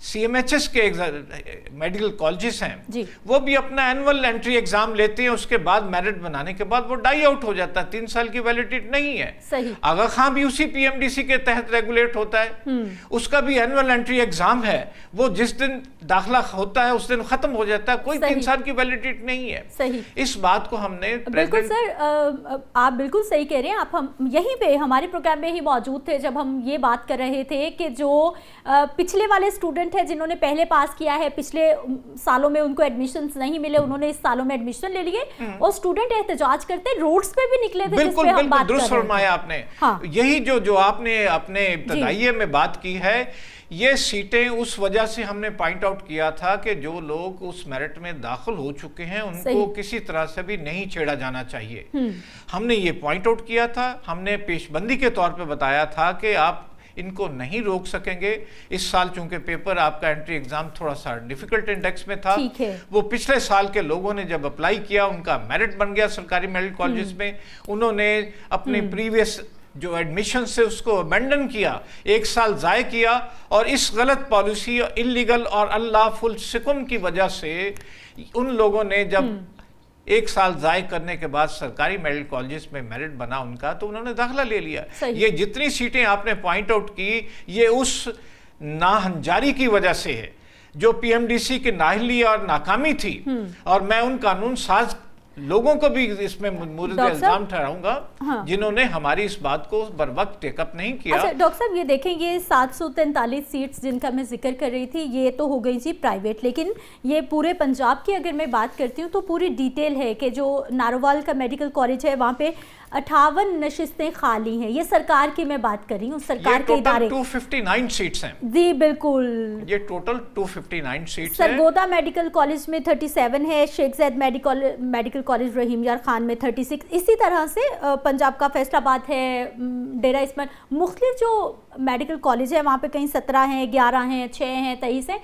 CMHS کے medical colleges ہیں جی وہ بھی اپنا اینول انٹری ایگزام لیتے ہیں, اس کے بعد میرٹ بنانے کے بعد وہ ڈائی آؤٹ ہو جاتا ہے, 3 سال کی ویلیڈیٹی نہیں ہے. صحیح. آغا خان بھی اسی PMDC کے تحت ریگولیٹ ہوتا ہے, اس کا بھی اینول انٹری ایگزام ہے, وہ جس دن داخلہ ہوتا ہے اس دن ختم ہو جاتا ہے, کوئی 3 سال کی ویلیڈیٹی نہیں ہے. صحیح. اس بات کو ہم نے بالکل سر, آپ بالکل صحیح کہہ رہے ہیں. آپ ہم یہیں پہ ہمارے پروگرام میں ہی موجود تھے جب ہم یہ بات کر رہے تھے کہ جو پچھلے والے اسٹوڈنٹ ہیں جنہوں نے پہلے پاس کیا ہے, پچھلے سالوں میں ان کو ایڈمیشنز نہیں ملے, انہوں نے اس سالوں میں ایڈمیشن لے لیے, اور اسٹوڈنٹ احتجاج کرتے روڈز پہ بھی نکلے تھے, جس پہ ہم بات کر رہے ہیں. درست فرمایا آپ نے. یہی جو آپ نے اپنے ابتدائیے میں بات کی ہے, یہ سیٹیں اس وجہ سے ہم نے پوائنٹ آؤٹ کیا تھا کہ جو لوگ اس میرٹ میں داخل ہو چکے ہیں ان کو کسی طرح سے بھی نہیں چھیڑا جانا چاہیے. ہم نے یہ پوائنٹ آؤٹ کیا تھا, ہم نے پیش بندی کے طور پہ بتایا تھا کہ آپ ان کو نہیں روک سکیں گے. اس سال چونکہ پیپر آپ کا انٹری ایگزام تھوڑا سا ڈیفیکلٹ انڈیکس میں تھا, وہ پچھلے سال کے لوگوں نے جب اپلائی کیا ان کا میرٹ بن گیا سرکاری میڈیکل کالجز میں, انہوں نے اپنے پریویس جو ایڈمیشن سے اس کو امینڈن کیا, 1 سال ضائع کیا, اور اس غلط پالیسی انلیگل اور انلافل سکم کی وجہ سے ان لوگوں نے جب 1 سال ضائع کرنے کے بعد سرکاری میڈیکل کالجز میں میرٹ بنا ان کا, تو انہوں نے داخلہ لے لیا. یہ جتنی سیٹیں آپ نے پوائنٹ آؤٹ کی, یہ اس ناہنجاری کی وجہ سے ہے جو PMDC کی نااہلی اور ناکامی تھی, اور میں ان قانون ساز لوگوں کو بھی اس میں مورد الزام ٹھہراؤں گا جنہوں نے ہماری اس بات کو بر وقت ٹیک اپ نہیں کیا. اچھا ڈاکٹر صاحب, یہ دیکھیں یہ 743 سیٹس جن کا میں ذکر کر رہی تھی, یہ تو ہو گئی جی پرائیویٹ, لیکن یہ پورے پنجاب کی اگر میں بات کرتی ہوں تو پوری ڈیٹیل ہے کہ جو ناروال کا میڈیکل کالج ہے وہاں پہ 58 نشستیں خالی ہیں. یہ سرکار کی میں بات کر رہی ہوں, سرکار کے ادارے. 259 سیٹس ہیں جی بالکل, یہ ٹوٹل 259 سیٹس ہیں. سرگودا میڈیکل کالج میں 37 ہے, شیخ زید میڈیکل کالج رحیم یار خان میں 36, اسی طرح سے پنجاب کا فیصل آباد ہے, ڈیرہ اسماعیل, مختلف جو میڈیکل کالج ہے وہاں پہ کہیں 17 ہیں, 11 ہیں, 6 ہیں, 23 ہیں.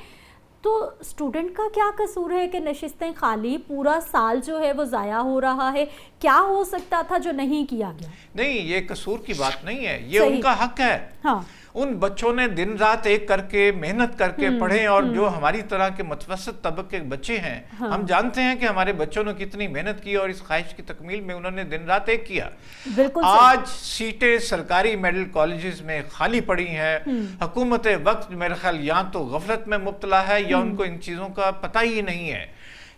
تو اسٹوڈنٹ کا کیا قصور ہے کہ نشستیں خالی, پورا سال جو ہے وہ ضائع ہو رہا ہے, کیا ہو سکتا تھا جو نہیں کیا گیا؟ نہیں, یہ قصور کی بات نہیں ہے, یہ ان کا حق ہے. ہاں, ان بچوں نے دن رات ایک کر کے محنت کر کے پڑھیں, اور جو ہماری طرح کے متوسط طبقے کے بچے ہیں, ہم جانتے ہیں کہ ہمارے بچوں نے کتنی محنت کی اور اس خواہش کی تکمیل میں انہوں نے دن رات ایک کیا. آج سیٹیں سرکاری میڈیکل کالجز میں خالی پڑی ہیں. حکومت وقت میرے خیال یا تو غفلت میں مبتلا ہے یا ان کو ان چیزوں کا پتہ ہی نہیں ہے.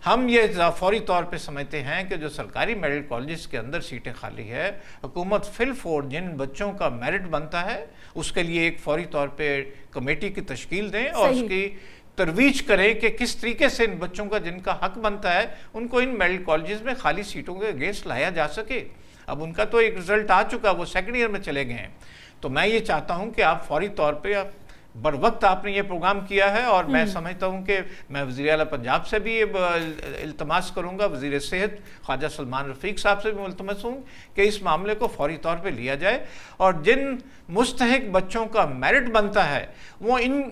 ہم یہ فوری طور پہ سمجھتے ہیں کہ جو سرکاری میڈیکل کالجز کے اندر سیٹیں خالی ہے, حکومت فی الفور جن بچوں کا میرٹ بنتا ہے اس کے لیے ایک فوری طور پہ کمیٹی کی تشکیل دیں اور اس کی ترویج کریں کہ کس طریقے سے ان بچوں کا جن کا حق بنتا ہے ان کو ان میڈیکل کالجز میں خالی سیٹوں کے اگینسٹ لایا جا سکے. اب ان کا تو ایک رزلٹ آ چکا, وہ 2nd ایئر میں چلے گئے ہیں. تو میں یہ چاہتا ہوں کہ آپ فوری طور پہ بر وقت آپ نے یہ پروگرام کیا ہے, اور میں سمجھتا ہوں کہ میں وزیر اعلیٰ پنجاب سے بھی التماس کروں گا, وزیر صحت خواجہ سلمان رفیق صاحب سے بھی ملتمس ہوں کہ اس معاملے کو فوری طور پہ لیا جائے, اور جن مستحق بچوں کا میرٹ بنتا ہے وہ ان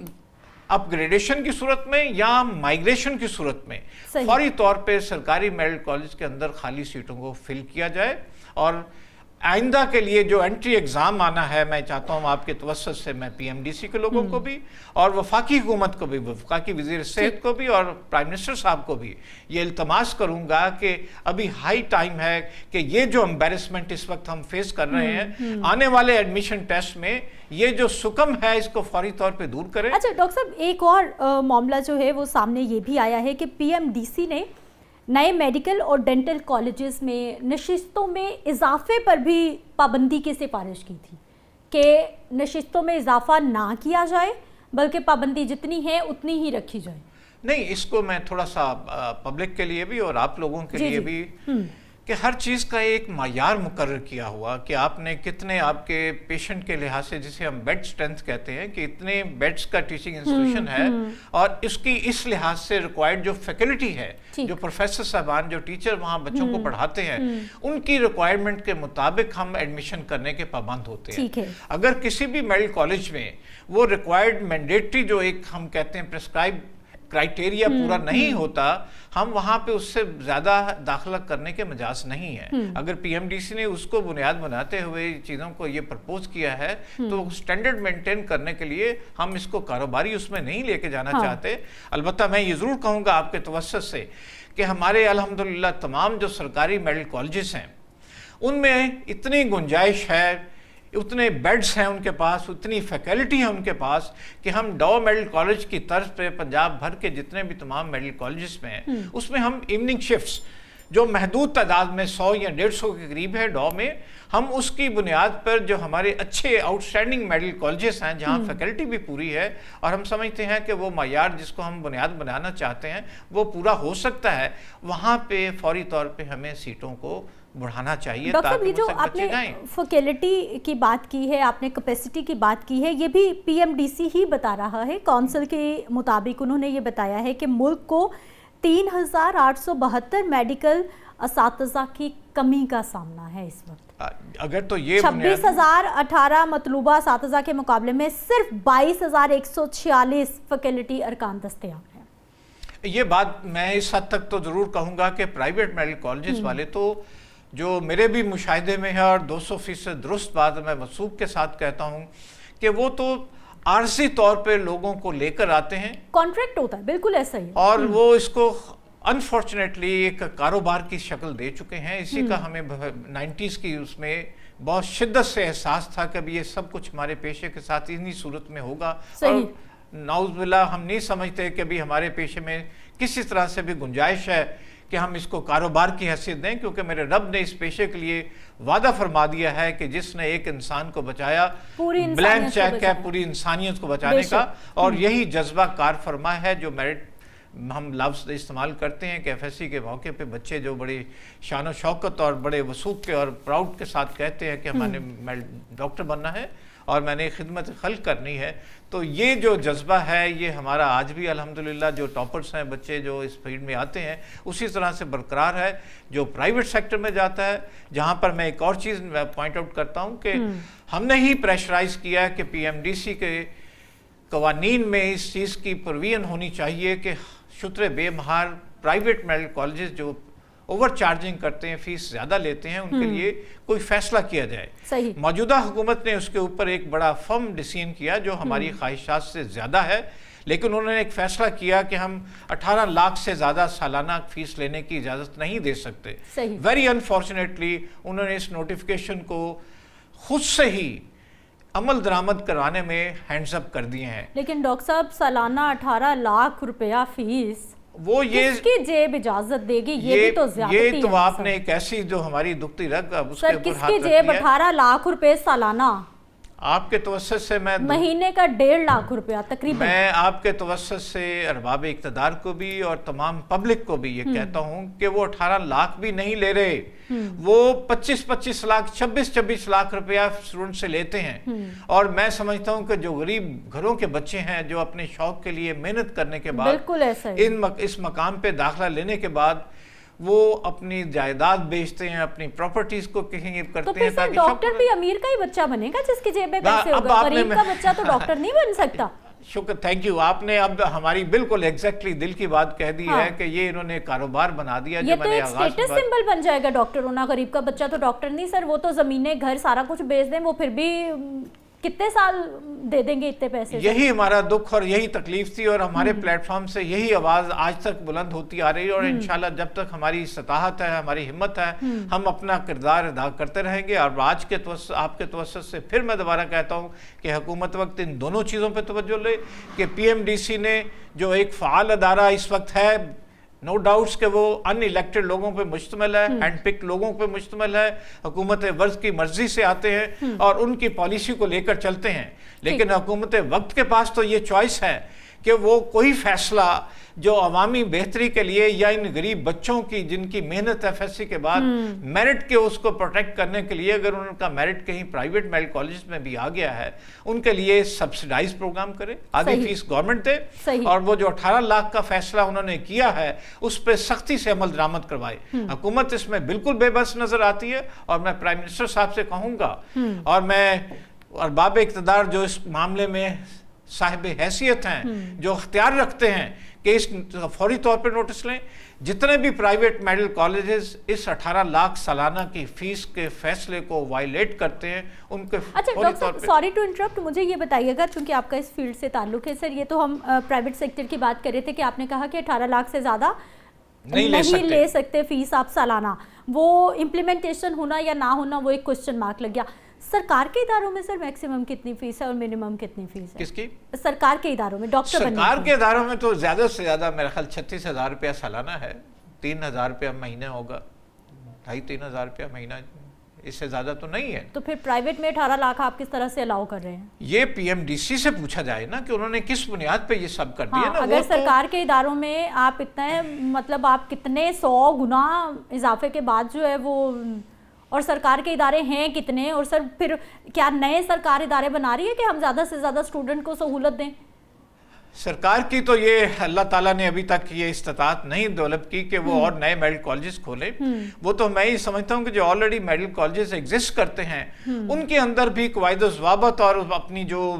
اپ گریڈیشن کی صورت میں یا مائگریشن کی صورت میں فوری طور پہ سرکاری میڈیکل کالج کے اندر خالی سیٹوں کو فل کیا جائے. اور آئندہ کے لیے جو انٹری ایگزام آنا ہے, میں چاہتا ہوں آپ کے توسط سے میں PMDC کے لوگوں کو بھی اور وفاقی حکومت کو بھی, وفاقی وزیر صحت کو بھی اور پرائم منسٹر صاحب کو بھی یہ التماس کروں گا کہ ابھی ہائی ٹائم ہے کہ یہ جو امبیرسمنٹ اس وقت ہم فیس کر رہے ہیں آنے والے ایڈمیشن ٹیسٹ میں, یہ جو سکم ہے اس کو فوری طور پہ دور کریں. اچھا ڈاکٹر صاحب, ایک اور معاملہ جو ہے وہ سامنے یہ بھی آیا ہے کہ PMDC نے نئے میڈیکل اور ڈینٹل کالجز میں نشستوں میں اضافے پر بھی پابندی کی سفارش کی تھی کہ نشستوں میں اضافہ نہ کیا جائے بلکہ پابندی جتنی ہے اتنی ہی رکھی جائے. نہیں, اس کو میں تھوڑا سا پبلک کے لیے بھی اور آپ لوگوں کے لیے بھی کہ ہر چیز کا ایک معیار مقرر کیا ہوا کہ آپ نے کتنے آپ کے پیشنٹ کے لحاظ سے, جسے ہم بیڈ سٹرینتھ کہتے ہیں, کہ اتنے بیڈز کا ٹیچنگ انسٹیٹیوشن ہے, اور اس کی اس لحاظ سے ریکوائرڈ جو فیکلٹی ہے, جو پروفیسر صاحبان, جو ٹیچر وہاں بچوں کو پڑھاتے ہیں, ان کی ریکوائرمنٹ کے مطابق ہم ایڈمیشن کرنے کے پابند ہوتے ہیں. اگر کسی بھی میڈیکل کالج میں وہ ریکوائرڈ مینڈیٹری جو ایک ہم کہتے ہیں پرسکرائب کرائٹیریا پورا نہیں ہوتا ہم وہاں پہ اس سے زیادہ داخلہ کرنے کے مجاز نہیں ہے. اگر پی ایم ڈی سی نے اس کو بنیاد بناتے ہوئے چیزوں کو یہ پرپوز کیا ہے تو سٹینڈرڈ مینٹین کرنے کے لیے ہم اس کو کاروباری اس میں نہیں لے کے جانا چاہتے. البتہ میں یہ ضرور کہوں گا آپ کے توسط سے کہ ہمارے الحمدللہ تمام جو سرکاری میڈیکل کالجز ہیں ان میں اتنی گنجائش ہے, اتنے بیڈز ہیں ان کے پاس, اتنی فیکلٹی ہے ان کے پاس کہ ہم ڈاؤ میڈیکل کالج کی طرز پہ پنجاب بھر کے جتنے بھی تمام میڈیکل کالجز میں ہیں اس میں ہم ایوننگ شفٹس جو محدود تعداد میں 100 یا 150 کے قریب ہے ڈاؤ میں, ہم اس کی بنیاد پر جو ہمارے اچھے آؤٹ اسٹینڈنگ میڈیکل کالجز ہیں جہاں فیکلٹی بھی پوری ہے اور ہم سمجھتے ہیں کہ وہ معیار جس کو ہم بنیاد بنانا چاہتے ہیں وہ پورا ہو سکتا ہے, وہاں پہ فوری طور پہ ہمیں سیٹوں کو بڑھانا چاہیے. ڈاکٹر صاحب یہ جو آپ نے فیکلٹی کی بات کی ہے, آپ نے کیپیسٹی کی بات کی ہے, یہ بھی پی ایم ڈی سی ہی بتا رہا ہے. کونسل کے مطابق انہوں نے یہ بتایا ہے کہ ملک کو 3872 میڈیکل اساتذہ کی کمی کا سامنا ہے اس وقت. اگر تو یہ 26,018 مطلوبہ اساتذہ کے مقابلے میں صرف 22,146 فیکلٹی ارکان دستیاب ہیں. یہ بات میں اس حد تک تو ضرور کہوں گا کہ پرائیویٹ میڈیکل کالجز والے تو جو میرے بھی مشاہدے میں ہے اور 200% درست بات میں وثوق کے ساتھ کہتا ہوں کہ وہ تو عارضی طور پہ لوگوں کو لے کر آتے ہیں, کانٹریکٹ ہوتا ہے, بالکل ایسا ہی, اور وہ اس کو انفارچونیٹلی ایک کاروبار کی شکل دے چکے ہیں. اسی کا ہمیں 90s کی اس میں بہت شدت سے احساس تھا کہ ابھی یہ سب کچھ ہمارے پیشے کے ساتھ انہی صورت میں ہوگا, اور نعوذ باللہ ہم نہیں سمجھتے کہ ابھی ہمارے پیشے میں کسی طرح سے بھی گنجائش ہے کہ ہم اس کو کاروبار کی حیثیت دیں, کیونکہ میرے رب نے اس پیشے کے لیے وعدہ فرما دیا ہے کہ جس نے ایک انسان کو بچایا بلینک چیک ہے پوری انسانیت کو بچانے کا, اور یہی جذبہ کار فرما ہے جو میرٹ ہم لفظ استعمال کرتے ہیں کہ ایف ایس سی کے موقع پہ بچے جو بڑی شان و شوکت اور بڑے وثوق کے اور پراؤڈ کے ساتھ کہتے ہیں کہ ہمیں ڈاکٹر بننا ہے اور میں نے خدمت خلق کرنی ہے. تو یہ جو جذبہ ہے یہ ہمارا آج بھی الحمدللہ جو ٹاپرز ہیں بچے جو اس فیلڈ میں آتے ہیں اسی طرح سے برقرار ہے. جو پرائیویٹ سیکٹر میں جاتا ہے, جہاں پر میں ایک اور چیز پوائنٹ آؤٹ کرتا ہوں کہ ہم نے ہی پریشرائز کیا ہے کہ پی ایم ڈی سی کے قوانین میں اس چیز کی پروین ہونی چاہیے کہ شتر بے مہار پرائیویٹ میڈیکل کالجز جو اوور چارجنگ کرتے ہیں, فیس زیادہ لیتے ہیں, ان کے لیے کوئی فیصلہ کیا جائے. موجودہ حکومت نے اس کے اوپر ایک بڑا فرم ڈیسیژن کیا جو ہماری خواہشات سے زیادہ ہے, لیکن انہوں نے ایک فیصلہ کیا کہ ہم 18 لاکھ سے زیادہ سالانہ فیس لینے کی اجازت نہیں دے سکتے. ویری انفارچونیٹلی انہوں نے اس نوٹیفیکیشن کو خود سے ہی عمل درآمد کرانے میں ہینڈز اپ کر دیے ہیں. لیکن ڈاکٹر صاحب سالانہ 18 لاکھ روپیہ فیس وہ یہ کس کی جیب اجازت دے گی؟ یہ بھی تو زیادتی ہے. یہ تو آپ نے ایک ایسی جو ہماری دکھتی رگ اب اس کے اوپر کس کی جیب 18 لاکھ روپے سالانہ؟ آپ کے توسط سے میں مہینے کا 1.5 لاکھ روپیہ تقریباً. میں آپ کے توسط سے ارباب اقتدار کو بھی اور تمام پبلک کو بھی یہ کہتا ہوں کہ وہ 18 لاکھ بھی نہیں لے رہے, وہ 25 لاکھ 26 لاکھ روپیہ اسٹوڈنٹ سے لیتے ہیں. اور میں سمجھتا ہوں کہ جو غریب گھروں کے بچے ہیں جو اپنے شوق کے لیے محنت کرنے کے بعد اس مقام پہ داخلہ لینے کے بعد وہ اپنی جائیداد بیچتے ہیں, اپنی پراپرٹیز کو کہیں کرتے ہیں. تو ڈاکٹر بھی امیر کا ہی بچہ بنے گا جس کی جیب میں پیسے ہوگا, غریب کا بچہ تو ڈاکٹر نہیں بن سکتا. شکر, تھینک یو. آپ نے اب ہماری بالکل ایگزیکٹلی دل کی بات کہہ دی ہے کہ یہ انہوں نے کاروبار بنا دیا. یہ تو ایک سٹیٹس سمبل بن جائے گا ڈاکٹر ہونا. غریب کا بچہ تو ڈاکٹر نہیں سر, وہ تو زمینیں گھر سارا کچھ بیچ دیں, وہ پھر بھی کتنے سال دے دیں گے اتنے پیسے. یہی ہمارا دکھ اور یہی تکلیف تھی, اور ہمارے پلیٹ فارم سے یہی آواز آج تک بلند ہوتی آ رہی ہے, اور انشاءاللہ جب تک ہماری استطاعت ہے, ہماری ہمت ہے, ہم اپنا کردار ادا کرتے رہیں گے. اور آج کے آپ کے توسط سے پھر میں دوبارہ کہتا ہوں کہ حکومت وقت ان دونوں چیزوں پہ توجہ لے کہ پی ایم ڈی سی نے جو ایک فعال ادارہ اس وقت ہے, نو ڈاؤٹس کہ وہ ان الیکٹڈ لوگوں پہ مشتمل ہے, ہینڈ پک لوگوں پہ مشتمل ہے, حکومت ورز کی مرضی سے آتے ہیں اور ان کی پالیسی کو لے کر چلتے ہیں. لیکن حکومت وقت کے پاس تو یہ چوائس ہے کہ وہ کوئی فیصلہ جو عوامی بہتری کے لیے یا ان غریب بچوں کی جن کی محنت ایف ایس سی کے بعد میرٹ کے اس کو پروٹیکٹ کرنے کے لیے, اگر ان کا میرٹ کہیں پرائیویٹ میڈیکل کالجز میں بھی آ گیا ہے, ان کے لیے سبسیڈائز پروگرام کرے, آدھی فیس گورنمنٹ دے, اور وہ جو 18 لاکھ کا فیصلہ انہوں نے کیا ہے اس پہ سختی سے عمل درآمد کروائے. حکومت اس میں بالکل بے بس نظر آتی ہے, اور میں پرائم منسٹر صاحب سے کہوں گا, اور میں ارباب اقتدار جو اس معاملے میں صاحب حیثیت ہیں, جو اختیار رکھتے ہیں کہ اس فوری طور پہ نوٹس لیں. جتنے بھی پرائیویٹ میڈیکل کالجز اس 18 لاکھ سالانہ کی فیس کے فیصلے کو وائلیٹ کرتے ہیں ان کے اچھا ڈاکٹر صاحب سوری ٹو انٹرپٹ, مجھے یہ بتائیے گا چونکہ آپ کا اس فیلڈ سے تعلق ہے سر, یہ تو ہم پرائیویٹ سیکٹر کی بات کر رہے تھے کہ آپ نے کہا کہ 18 لاکھ سے زیادہ نہیں لے سکتے فیس آپ سالانہ, وہ امپلیمنٹیشن ہونا یا نہ ہونا وہ ایک کوسچن مارک لگ گیا. سرکار کے اداروں میں سر میکسیمم کتنی فیس ہے اور منیمم کتنی فیس ہے؟ کس کی؟ سرکار کے اداروں میں ڈاکٹر بننے کی. سرکار کے اداروں میں تو زیادہ سے زیادہ میرا خیال 36,000 روپیہ سالانہ ہے, 3,000 روپیہ مہینہ ہوگا, 2,500-3,000 روپیہ مہینہ, اس سے زیادہ تو نہیں ہے. تو پھر پرائیویٹ میں 18 لاکھ آپ کس طرح سے الاؤ کر رہے ہیں؟ یہ پی ایم ڈی سی سے پوچھا جائے نا کہ انہوں نے کس بنیاد پہ یہ سب کر دیا نا. اگر سرکار کے اداروں میں آپ اتنے مطلب آپ کتنے 100 گنا اضافے کے بعد جو ہے وہ, اور سرکار کے ادارے ہیں کتنے, اور سر پھر کیا نئے سرکار ادارے بنا رہی ہے کہ ہم زیادہ سے زیادہ اسٹوڈنٹ کو سہولت دیں؟ سرکار کی تو یہ اللہ تعالیٰ نے ابھی تک یہ استطاعت نہیں ڈیولپ کی کہ وہ اور نئے میڈیکل کالجز کھولے. وہ تو میں ہی سمجھتا ہوں کہ جو آلریڈی میڈیکل کالجز ایگزسٹ کرتے ہیں ان کے اندر بھی قواعد و ضوابط اور اپنی جو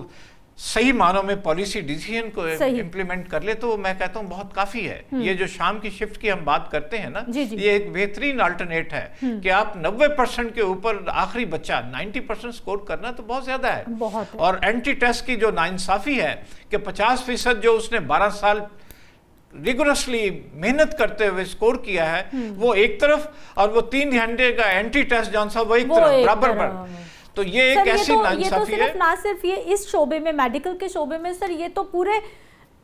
صحیح معنوں میں پالیسی ڈیسیژن کو امپلیمنٹ کر لے تو میں کہتا ہوں بہت کافی ہے. یہ جو شام کی شفٹ کی ہم بات کرتے ہیں نا, یہ ایک بہترین الٹرنیٹ ہے کہ آپ 90% کے اوپر آخری بچہ 90% سکور کرنا تو بہت زیادہ ہے. اور اینٹی ٹیسٹ کی جو ناانصافی ہے کہ 50% جو اس نے 12 سال ریگولرسلی محنت کرتے ہوئے سکور کیا ہے وہ ایک طرف, اور وہ 3 گھنٹے کا اینٹی ٹیسٹ جون سا وہ ایک طرف برابر. تو یہ ایک ایسی ناانصافی ہے. نہ صرف یہ اس شعبے میں, میڈیکل کے شعبے میں سر, یہ تو پورے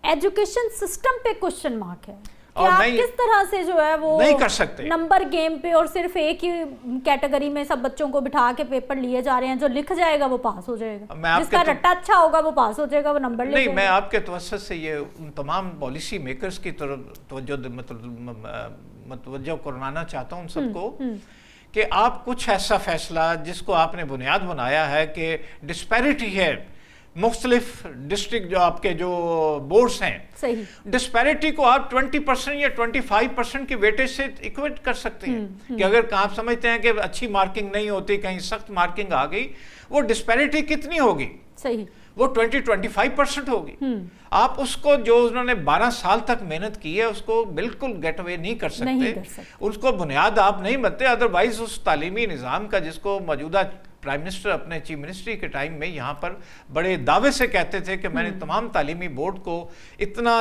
ایجوکیشن سسٹم پہ کوسچن مارک ہے کہ آپ کس طرح سے جو ہے وہ نہیں کر سکتے نمبر گیم پہ, اور صرف ایک ہی کیٹیگری میں سب بچوں کو بٹھا کے پیپر لیے جا رہے ہیں, جو لکھ جائے گا وہ پاس ہو جائے گا, جس کا رٹا اچھا ہوگا وہ پاس ہو جائے گا, وہ نمبر لے. نہیں, میں آپ کے توسط سے یہ ان تمام پالیسی میکرز کی طرف توجہ کروانا چاہتا ہوں ان سب کو کہ آپ کچھ ایسا فیصلہ جس کو آپ نے بنیاد بنایا ہے کہ ڈسپیرٹی ہے مختلف ڈسٹرکٹ جو آپ کے جو بورڈز ہیں, ڈسپیرٹی کو آپ 20% یا 25% کی ویٹیج سے ایکویٹ کر سکتے ہیں کہ اگر آپ سمجھتے ہیں کہ اچھی مارکنگ نہیں ہوتی, کہیں سخت مارکنگ آ گئی, وہ ڈسپیرٹی کتنی ہوگی؟ وہ 20-25% ہوگی. آپ اس کو جو انہوں نے 12 سال تک محنت کی ہے اس کو بالکل گیٹ اوے نہیں کر سکتے. اس کو بنیاد آپ نہیں بنتے. ادروائز اس تعلیمی نظام کا جس کو موجودہ پرائم منسٹر اپنے چیف منسٹری کے ٹائم میں یہاں پر بڑے دعوے سے کہتے تھے کہ میں نے تمام تعلیمی بورڈ کو اتنا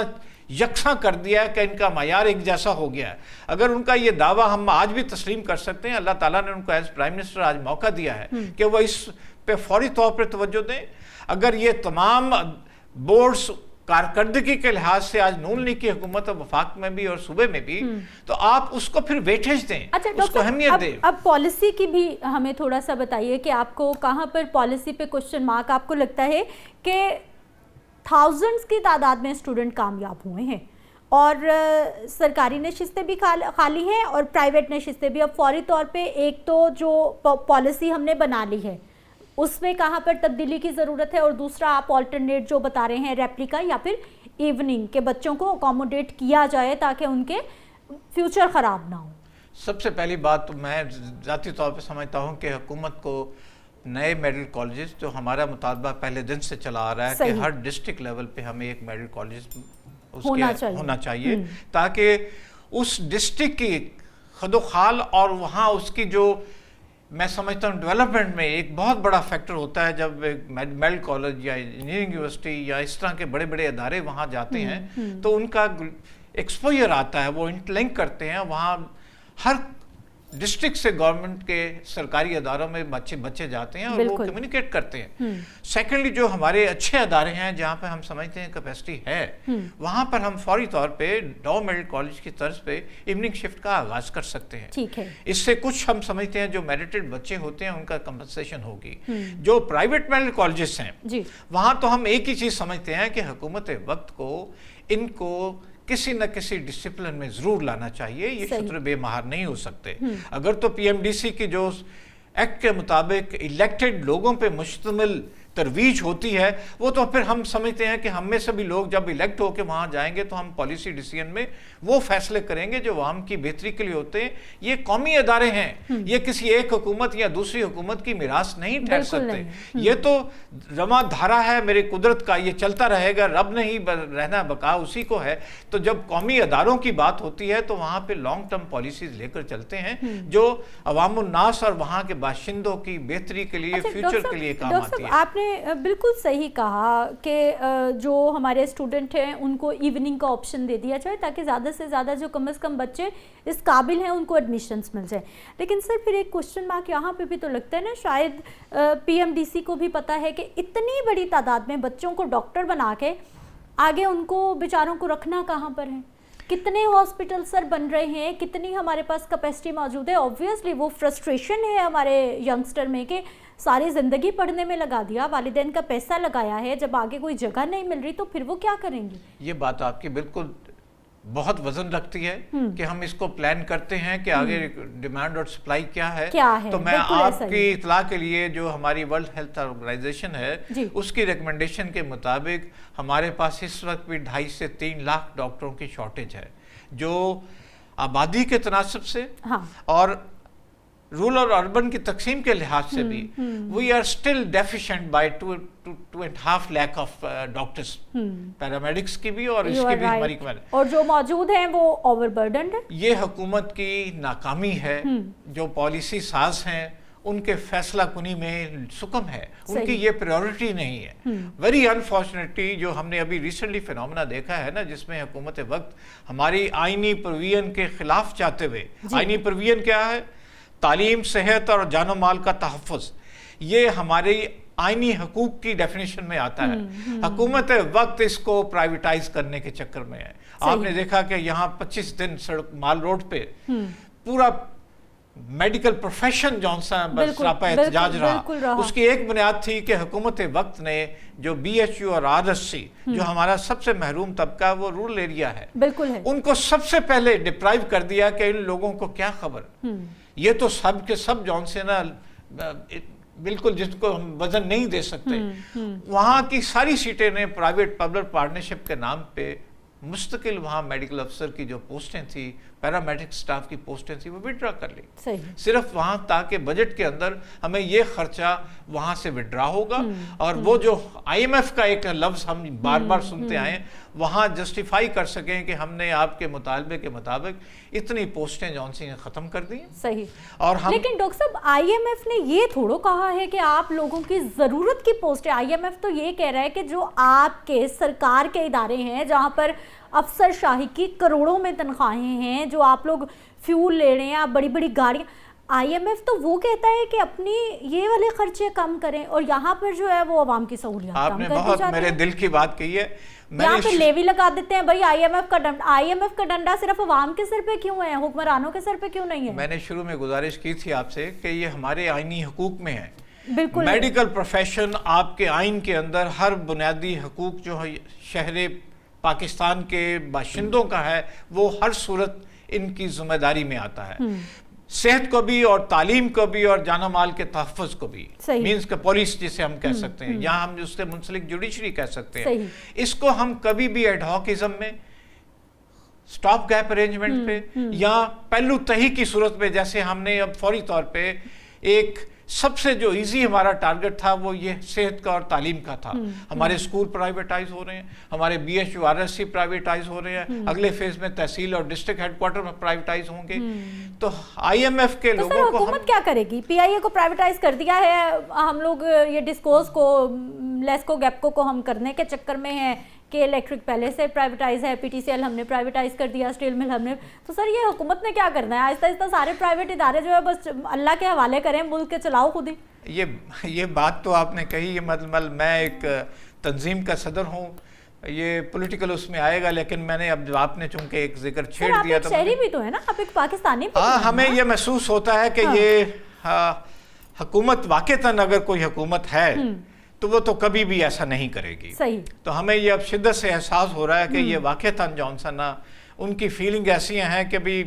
یکساں کر دیا کہ ان کا معیار ایک جیسا ہو گیا ہے. اگر ان کا یہ دعویٰ ہم آج بھی تسلیم کر سکتے ہیں, اللہ تعالیٰ نے ان کو ایز پرائم منسٹر آج موقع دیا ہے کہ وہ اس پہ فوری طور پر توجہ دیں. اگر یہ تمام بورڈز کارکردگی کے لحاظ سے آج نون لیگ کی حکومت اور وفاق میں بھی اور صوبے میں بھی, تو آپ اس کو پھر ویٹیج دیں, اس کو اہمیت دیں. اب پالیسی کی بھی ہمیں تھوڑا سا بتائیے کہ آپ کو کہاں پر پالیسی پہ کوسچن مارک آپ کو لگتا ہے کہ تھاؤزنڈز کی تعداد میں اسٹوڈنٹ کامیاب ہوئے ہیں اور سرکاری نشستیں بھی خالی ہیں اور پرائیویٹ نشستیں بھی. اب فوری طور پہ ایک تو جو پالیسی ہم نے بنا لی ہے اس میں کہاں پر تبدیلی کی ضرورت ہے, اور دوسرا آپ آلٹرنیٹ جو بتا رہے ہیں ریپلیکا یا پھر ایوننگ کے بچوں کو اکوموڈیٹ کیا جائے تاکہ ان کے فیوچر خراب نہ ہو. سب سے پہلی بات تو میں ذاتی طور پہ سمجھتا ہوں کہ حکومت کو نئے میڈیکل کالجز جو ہمارا مطالبہ پہلے دن سے چلا آ رہا ہے کہ ہر ڈسٹرکٹ لیول پہ ہمیں ایک میڈیکل کالج ہونا چاہیے تاکہ اس ڈسٹرکٹ کی خد و خال اور وہاں اس کی جو میں سمجھتا ہوں ڈیولپمنٹ میں ایک بہت بڑا فیکٹر ہوتا ہے جب میڈیکل کالج یا انجینئرنگ یونیورسٹی یا اس طرح کے بڑے بڑے ادارے وہاں جاتے ہیں تو ان کا ایکسپوجر آتا ہے, وہ انٹرلنک کرتے ہیں. وہاں ہر ڈسٹرکٹ سے گورنمنٹ کے سرکاری اداروں میں بچے جاتے ہیں اور وہ کمیونیکیٹ کرتے ہیں. سیکنڈلی جو ہمارے اچھے ادارے ہیں جہاں پہ ہم سمجھتے ہیں کیپیسٹی ہے, وہاں پر ہم فوری طور پہ ڈاؤ میڈیکل کالج کی طرز پہ ایوننگ شفٹ کا آغاز کر سکتے ہیں. اس سے کچھ ہم سمجھتے ہیں جو میرٹڈ بچے ہوتے ہیں ان کا کمپنسیشن ہوگی. جو پرائیویٹ میڈیکل کالجز ہیں وہاں تو ہم ایک ہی چیز سمجھتے ہیں کہ حکومت وقت کو ان کو کسی نہ کسی ڈسپلن میں ضرور لانا چاہیے. یہ شطر بے مہار نہیں ہو سکتے. اگر تو پی ایم ڈی سی کی جو ایکٹ کے مطابق الیکٹڈ لوگوں پہ مشتمل ترویج ہوتی ہے وہ تو پھر ہم سمجھتے ہیں کہ ہم میں سے بھی لوگ جب الیکٹ ہو کے وہاں جائیں گے تو ہم پالیسی ڈیسیژن میں وہ فیصلے کریں گے جو عوام کی بہتری کے لیے ہوتے ہیں. یہ قومی ادارے ہیں, یہ کسی ایک حکومت یا دوسری حکومت کی میراث نہیں ٹھہر سکتے. یہ تو رواں دھارا ہے میری قدرت کا, یہ چلتا رہے گا, رب نے ہی رہنا بقا اسی کو ہے. تو جب قومی اداروں کی بات ہوتی ہے تو وہاں پہ لانگ ٹرم پالیسیز لے کر چلتے ہیں جو عوام الناس اور وہاں کے باشندوں کی بہتری کے لیے فیوچر کے لیے کام آتی ہے. آپ نے بالکل صحیح کہا کہ جو ہمارے اسٹوڈنٹ ہیں ان کو ایوننگ کا آپشن دے دیا جائے تاکہ زیادہ سے زیادہ جو کم از کم بچے اس قابل ہیں ان کو ایڈمیشنز مل جائے. لیکن سر پھر ایک کوشچن مارک یہاں پہ بھی تو لگتا ہے نا, شاید پی ایم ڈی سی کو بھی پتا ہے کہ اتنی بڑی تعداد میں بچوں کو ڈاکٹر بنا کے آگے ان کو بیچاروں کو رکھنا کہاں پر ہے. کتنے ہاسپٹل سر بن رہے ہیں, کتنی ہمارے پاس کیپیسٹی موجود ہے. آبویسلی وہ فرسٹریشن ہے ہمارے ینگسٹر میں کہ ساری زندگی پڑھنے میں لگا دیا, والدین کا پیسہ لگایا ہے, جب آگے کوئی جگہ نہیں مل رہی تو پھر وہ کیا کریں گے. یہ بات آپ کی بالکل بہت وزن رکھتی ہے کہ ہم اس کو پلان کرتے ہیں کہ آگے ڈیمانڈ اور سپلائی کیا ہے. تو میں آپ کی اطلاع کے لیے جو ہماری ورلڈ ہیلتھ آرگنائزیشن ہے اس کی ریکمنڈیشن کے مطابق ہمارے پاس اس وقت بھی 2.5 سے 3 لاکھ ڈاکٹروں کی شارٹیج ہے, جو آبادی کے تناسب سے اور رورل اور اربن کی تقسیم کے لحاظ سے بھی we are still deficient by 2.5 lakh of doctors, paramedics کی بھی اور اس کی بھی ہماری اور جو موجود ہیں وہ اوور برڈنڈ ہے. یہ حکومت کی ناکامی ہے, جو پالیسی ساز ہیں ان کے فیصلہ کنی میں سکم ہے, ان کی یہ پریورٹی نہیں ہے. ویری انفارچونیٹلی جو ہم نے ابھی ریسنٹلی فینومنا دیکھا ہے نا, جس میں حکومت وقت ہماری آئینی پروویژن کے خلاف چاہتے ہوئے, آئینی پروویژن کیا ہے, تعلیم, صحت اور جان و مال کا تحفظ, یہ ہماری آئینی حقوق کی ڈیفینیشن میں آتا ہے. حکومت وقت اس کو پرائیویٹائز کرنے کے چکر میں ہے. آپ نے دیکھا کہ یہاں 25 دن سڑک مال روڈ پہ پورا میڈیکل پروفیشن جونسا سراپا احتجاج رہا. اس کی ایک بنیاد تھی کہ حکومت وقت نے جو بی ایچ یو اور آر ایس سی, جو ہمارا سب سے محروم طبقہ وہ رورل ایریا ہے, ان کو سب سے پہلے ڈپرائیو کر دیا کہ ان لوگوں کو کیا خبر. یہ تو سب کے سب جون سے نا بالکل جس کو ہم وزن نہیں دے سکتے. وہاں کی ساری سیٹیں نے پرائیویٹ پبلک پارٹنرشپ کے نام پہ مستقل وہاں میڈیکل افسر کی جو پوسٹیں تھیں, پیرامیڈک سٹاف کی پوسٹیں تھیں, وہ وڈرا کر لی. صرف وہاں تاکہ بجٹ کے اندر ہمیں یہ خرچہ وہاں سے وڈرا ہوگا, اور وہ جو آئی ایم ایف کا ایک لفظ ہم بار بار سنتے آئے وہاں جسٹیفائی کر سکیں کہ ہم نے آپ کے مطالبے کے مطابق اتنی پوسٹیں جونسی نے ختم کر دی. اور لیکن ڈاکٹر صاحب آئی ایم ایف نے یہ تھوڑو کہا ہے کہ آپ لوگوں کی ضرورت کی پوسٹیں, آئی ایم ایف تو یہ کہہ رہا ہے کہ جو آپ کے سرکار کے ادارے ہیں جہاں پر افسر شاہی کی کروڑوں میں تنخواہیں ہیں, جو آپ لوگ فیول لے رہے ہیں, آپ بڑی بڑی گاڑیاں, آئی ایم ایف تو وہ کہتا ہے کہ اپنی یہ والے خرچے کم کریں, اور یہاں پر جو ہے وہ عوام کی سہولیات آپ نے بہت میرے دل کی بات کہی ہے. یہاں پہ لیوی لگا دیتے ہیں بھائی, آئی ایم ایف کا ڈنڈا صرف عوام کے سر پہ کیوں ہے, حکمرانوں کے سر پہ کیوں نہیں ہے. میں نے شروع میں گزارش کی تھی آپ سے کہ یہ ہمارے آئینی حقوق میں ہے. بالکل میڈیکل پروفیشن آپ کے آئین کے اندر ہر بنیادی حقوق جو ہے شہر پاکستان کے باشندوں کا ہے, وہ ہر صورت ان کی ذمہ داری میں آتا ہے. صحت کو بھی اور تعلیم کو بھی اور جان و مال کے تحفظ کو بھی, مینس کہ پولیس جسے ہم کہہ سکتے ہیں, یا ہم اس سے منسلک جوڈیشری کہہ سکتے ہیں, اس کو ہم کبھی بھی ایڈ ہاکزم میں, سٹاپ گیپ ارینجمنٹ پہ, یا پہلو تہی کی صورت میں, جیسے ہم نے اب فوری طور پہ ایک سب سے جو ایزی ہمارا ٹارگٹ تھا وہ یہ صحت کا اور تعلیم کا تھا. ہمارے اسکول پرائیویٹائز ہو رہے ہیں, ہمارے B H U R S C privatise ہو رہے ہیں, اگلے فیز میں تحصیل اور ڈسٹرکٹ ہیڈ کوارٹر میں پرائیویٹائز ہوں گے. تو آئی ایم ایف کے لوگوں کو حکومت کیا کرے گی؟ پی آئی اے کو پرائیویٹائز کر دیا ہے, ہم لوگ یہ ڈسکوز کو, لیسکو گیپکو کو ہم کرنے کے چکر میں ہیں کہ الیکٹرک پہلے سے پرائیویٹائز ہے, پی ٹی سی ایل ہم نے پرائیویٹائز کر دیا, اسٹیل مل ہم نے. تو سر یہ حکومت نے کیا کرنا ہے؟ آہستہ آہستہ سارے پرائیویٹ ادارے جو ہے بس اللہ کے حوالے کریں, ملک کے چلاؤ خود ہی. یہ بات تو آپ نے کہی, مطلب میں ایک تنظیم کا صدر ہوں, یہ پولیٹیکل اس میں آئے گا, لیکن میں نے اب آپ نے چونکہ ایک ذکر چھیڑ دیا تو شہری بھی تو ہے نا, آپ ایک پاکستانی بھی. ہمیں یہ محسوس ہوتا ہے کہ یہ حکومت واقعتاً اگر کوئی حکومت ہے تو وہ تو کبھی بھی ایسا نہیں کرے گی. تو ہمیں یہ اب شدت سے احساس ہو رہا ہے کہ یہ واقعتاً جانسن ان کی فیلنگ ایسی ہیں کہ بھی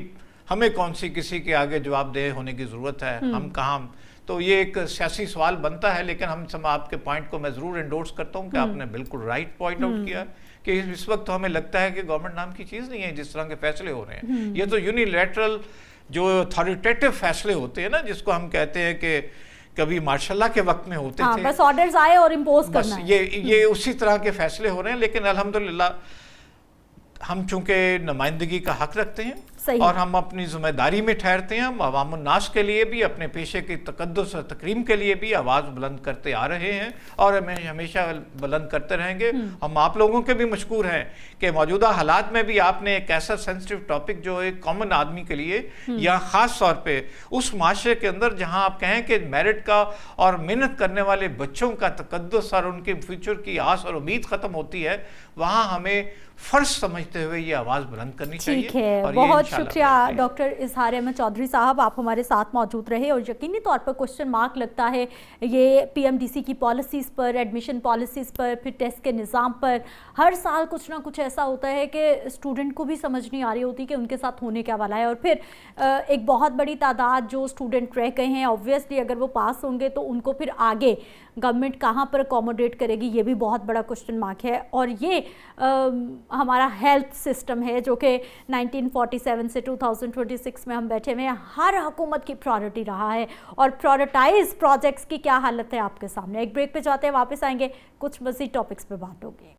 ہمیں کون سی کسی کے آگے جواب دہ ہونے کی ضرورت ہے, ہم کہاں تو یہ ایک سیاسی سوال بنتا ہے، لیکن آپ کے پوائنٹ کو میں ضرور انڈورس کرتا ہوں کہ آپ نے بالکل رائٹ پوائنٹ آؤٹ کیا کہ اس وقت تو ہمیں لگتا ہے کہ گورنمنٹ نام کی چیز نہیں ہے جس طرح کے فیصلے ہو رہے ہیں. یہ تو یونیلیٹرل جو اتھارٹیٹیو فیصلے ہوتے ہیں نا، جس کو ہم کہتے ہیں کہ کبھی مارشل لا کے وقت میں ہوتے تھے، بس آرڈرز آئے اور امپوز کرنا ہے. یہ اسی طرح کے فیصلے ہو رہے ہیں. لیکن الحمدللہ ہم چونکہ نمائندگی کا حق رکھتے ہیں اور ہم اپنی ذمہ داری میں ٹھہرتے ہیں، ہم عوام الناس کے لیے بھی، اپنے پیشے کی تقدس اور تکریم کے لیے بھی آواز بلند کرتے آ رہے ہیں اور ہمیشہ بلند کرتے رہیں گے. ہم آپ لوگوں کے بھی مشکور ہیں کہ موجودہ حالات میں بھی آپ نے ایک ایسا سینسٹیو ٹاپک جو ایک کامن آدمی کے لیے یا خاص طور پہ اس معاشرے کے اندر جہاں آپ کہیں کہ میرٹ کا اور محنت کرنے والے بچوں کا تقدس اور ان کے فیوچر کی آس اور امید ختم ہوتی ہے، وہاں ہمیں فرض سمجھتے ہوئے یہ آواز بلند کرنی چاہیے. ٹھیک ہے، بہت شکریہ ڈاکٹر اظہار احمد چودھری صاحب، آپ ہمارے ساتھ موجود رہے. اور یقینی طور پر کوشچن مارک لگتا ہے یہ پی ایم ڈی سی کی پالیسیز پر، ایڈمیشن پالیسیز پر، پھر ٹیسٹ کے نظام پر. ہر سال کچھ نہ کچھ ایسا ہوتا ہے کہ اسٹوڈنٹ کو بھی سمجھ نہیں آ رہی ہوتی کہ ان کے ساتھ ہونے کیا والا ہے. اور پھر ایک بہت بڑی تعداد جو اسٹوڈنٹ رہ گئے ہیں، آبویسلی اگر وہ پاس ہوں گے تو ان کو پھر آگے گورنمنٹ کہاں پر اکوموڈیٹ کرے گی، یہ بھی بہت بڑا کوشچن مارک ہے. اور یہ ہمارا ہیلتھ سسٹم ہے جو کہ 1947 سے 2026 میں ہم بیٹھے ہوئے ہیں، ہر حکومت کی پرائرٹی رہا ہے. اور پرائرٹائز پروجیکٹس کی کیا حالت ہے آپ کے سامنے. ایک بریک پہ جاتے ہیں، واپس آئیں گے، کچھ مزید ٹاپکس پہ بات ہوگی.